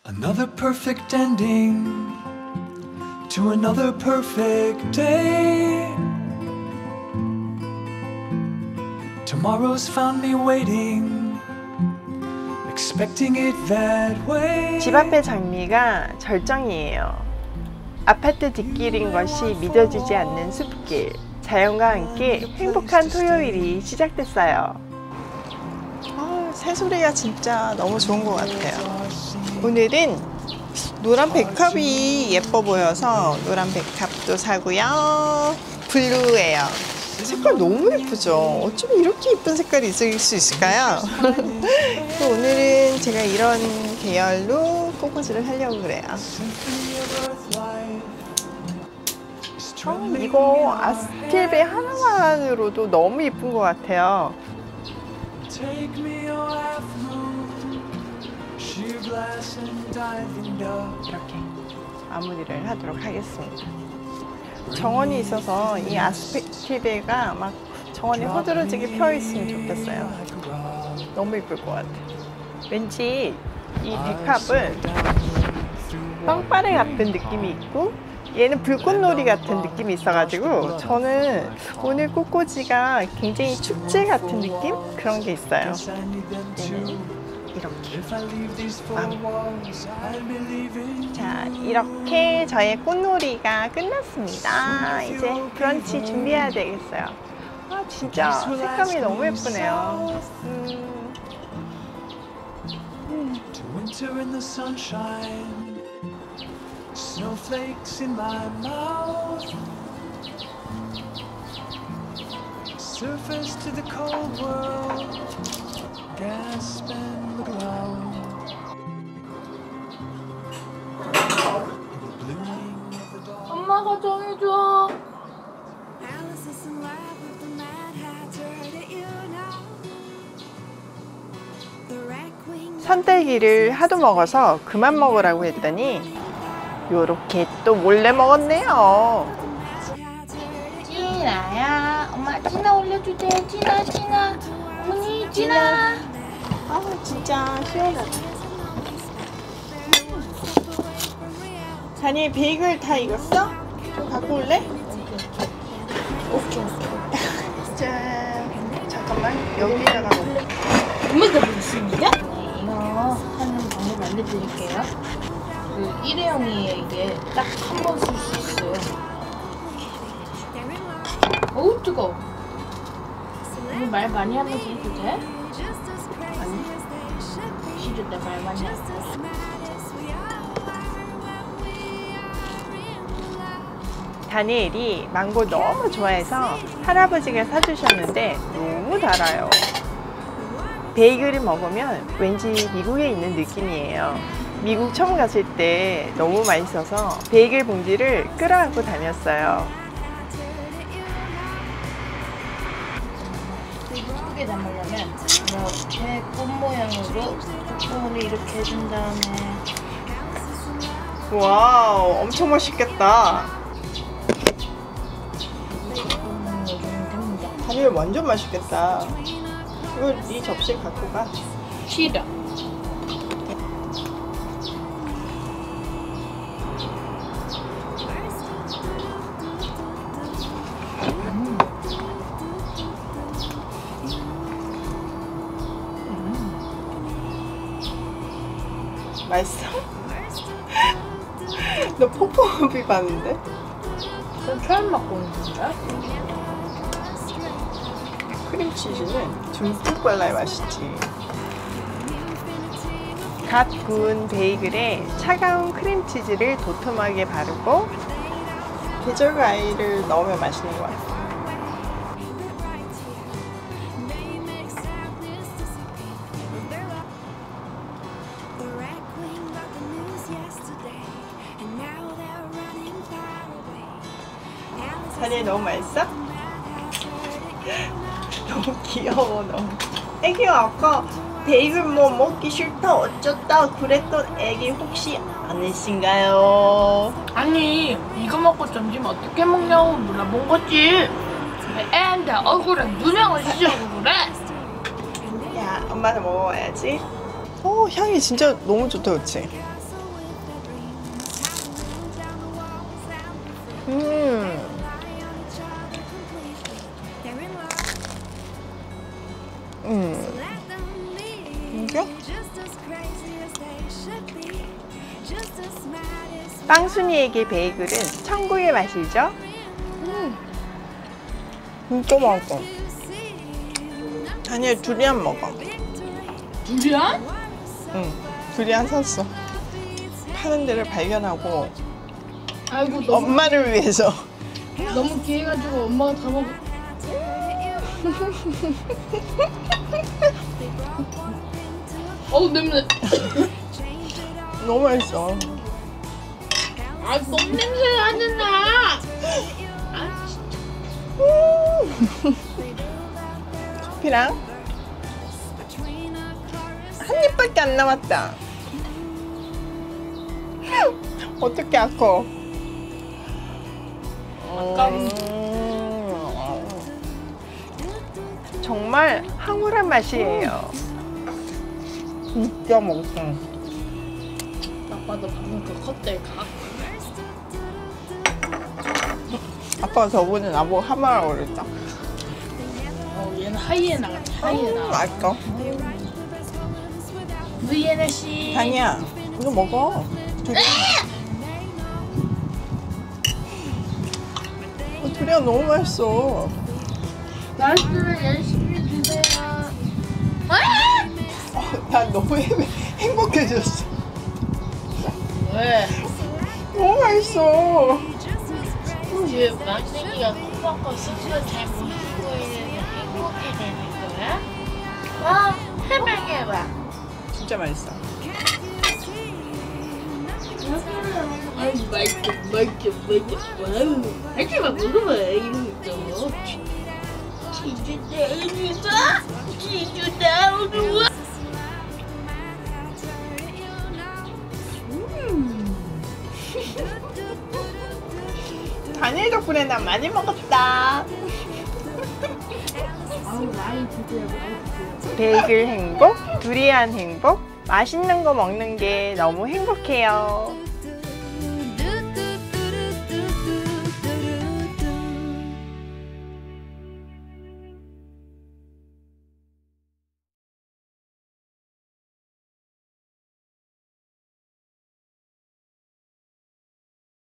Another perfect ending to another perfect day. Tomorrow's found me waiting, expecting it that way. 집 앞의 장미가 절정이에요. 아파트 뒷길인 것이 믿어지지 않는 숲길. 자연과 함께 행복한 토요일이 시작됐어요. 새소리가 진짜 너무 좋은 것 같아요. 오늘은 노란 백합이 예뻐 보여서 노란 백합도 사고요. 블루예요. 색깔 너무 예쁘죠? 어쩜 이렇게 예쁜 색깔이 있을 수 있을까요? 오늘은 제가 이런 계열로 꽃꽂이를 하려고 그래요. 이거 아스틸베 하나만으로도 너무 예쁜 것 같아요. 이렇게 마무리를 하도록 하겠습니다. 정원이 있어서 이 아스틸베가 막 정원이 허드러지게 펴 있으면 좋겠어요. 너무 예쁠 것 같아요. 왠지 이 백합은 빵빠레 같은 느낌이 있고 얘는 불꽃놀이 같은 느낌이 있어가지고 저는 오늘 꽃꽂이가 굉장히 축제 같은 느낌? 그런 게 있어요. 이렇게 자, 이렇게 저의 꽃놀이가 끝났습니다. 이제 브런치 준비해야 되겠어요. 아, 진짜 색감이 너무 예쁘네요. Snowflakes in my mouth, surface to the cold world, gasp and look around. 엄마가 정해줘. 산딸기를 하도 먹어서 그만 먹으라고 했더니 요렇게 또 몰래 먹었네요. 찐아야, 엄마 찐아 올려주세요. 찐아, 찐아, 어머니 찐아. 아, 진짜 시원하다. 자니 베이글 다 익었어? 좀 갖고 올래? 오케이. 짠. 잠깐만, 여기다가 놓을게. 엄마가 보겠습니다. 이거 하는 방법 알려드릴게요. 그 일회용이에요. 이게 딱 한 번 쓸 수 있어요. 어우 뜨거워. 오늘 말 많이 하면서 해도 돼? 아니 싫은데 말 많이 하고. 다니엘이 망고 너무 좋아해서 할아버지가 사주셨는데 너무 달아요. 베이글을 먹으면 왠지 미국에 있는 느낌이에요. 미국 처음 갔을 때 너무 맛있어서 베이글 봉지를 끌어안고 다녔어요. 예쁘게 담으려면 이렇게 꽃 모양으로 뚜껑을 이렇게 해준 다음에 와우, 엄청 맛있겠다. 다니엘 완전 맛있겠다. 이거 이 접시 갖고 가. 싫어. 맛있어? 너 뽀뽀비 봤는데? 그럼 처음 먹고 오는 건가? 크림치즈는 듬뿍 발라야 맛있지. 갓 구운 베이글에 차가운 크림치즈를 도톰하게 바르고 계절 과일을 넣으면 맛있는 것 같아. 다니엘 너무 맛있어? 너무 귀여워. 너무 애기가 아까 베이글 뭐 먹기 싫다 어쩌다 그랬던 애기 혹시 아니신가요? 아니 이거 먹고 점심 어떻게 먹냐고 물어본 거지. 왜 애한테 얼굴에 누명을 씌우고 그래? 야, 엄마도 먹어야지. 향이 진짜 너무 좋다, 그치? 이게? 빵순이에게 베이글은 천국의 맛이죠? 진짜 맛있어. 다니엘 두리안 먹어. 두리안? 응, 두리안 샀어. 파는 데를 발견하고 아이고 너무 엄마를 위해서. 너무 귀해가지고 엄마가 다 먹어. 어우 냄새. 너무 맛있어. 아 너무 냄새 나는다. 아 커피랑 한 입밖에 안 남았다. 어떻게 아까? 정말 황홀한 맛이에요. 진짜 맛있어. 아빠도 방금 그 컵들 가. 아빠가 저번에 나보고 하마라고 그랬다. 얘는 하이에나 같아. 하이에나. 맛있어. 브이에나 씨. 다니야, 이거 먹어. 두리안 너무 맛있어. 맛있으면 열심히 드세요. 난 너무 행복해졌어. 왜? 너무 맛있어. 지금 막내기가 콩밥과 스프를 잘 먹고 있는데 행복해 되는 거야? 와, 설명해봐. 진짜 맛있어. 아유, 맛있어. 와우. 하지마, 먹어봐. 이런 거. 치즈 나오는가? 치즈 나오는가? 다니엘 덕분에 난 많이 먹었다. 아우, 많이 드세요, 많이 드세요. 베이글 행복, 두리안 행복, 맛있는 거 먹는 게 너무 행복해요.